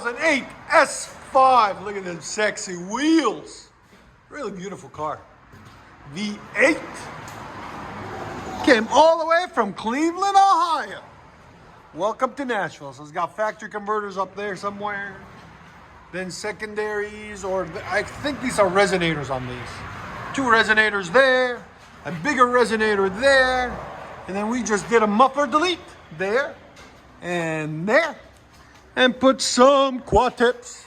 2008 S5. Look at them sexy wheels. Really beautiful car. V8. Came all the way from Cleveland, Ohio. Welcome to Nashville. So it's got factory converters up there somewhere. Then secondaries, or I think these are resonators on these. 2 resonators there, a bigger resonator there, and then we just did a muffler delete there and there, and put some quad tips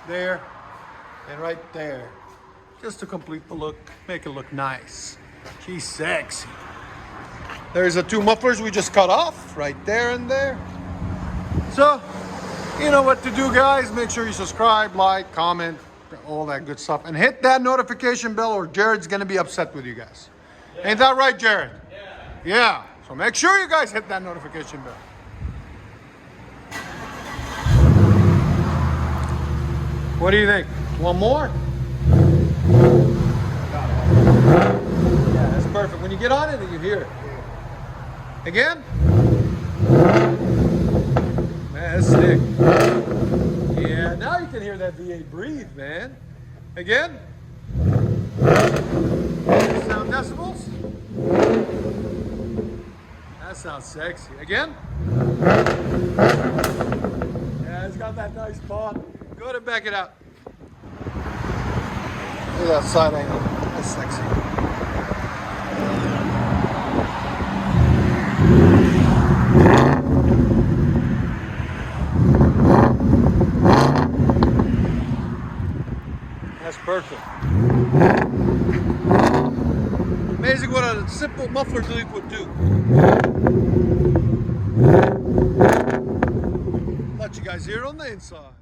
there and right there, just to complete the look, make it look nice. She's sexy. There's the 2 mufflers we just cut off right there and there. So you know what to do, guys. Make sure you subscribe, like, comment, all that good stuff, and hit that notification bell, or Jared's gonna be upset with you guys. Yeah. Ain't that right, Jared? Yeah. So make sure you guys hit that notification bell. What do you think? One more? Yeah, that's perfect. When you get on it, you hear it. Again? Man, that's sick. Yeah, now you can hear that V8 breathe, man. Again? Sound decibels? That sounds sexy. Again? Yeah, it's got that nice pop. Go ahead and back it out. Look at that side angle. That's sexy. That's perfect. Amazing what a simple muffler delete would do. Let you guys hear it on the inside.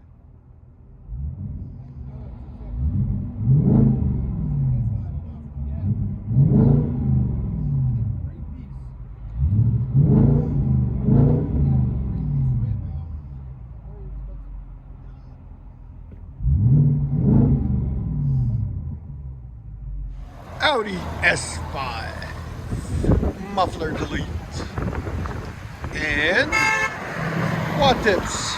Audi S5 muffler delete and quad tips.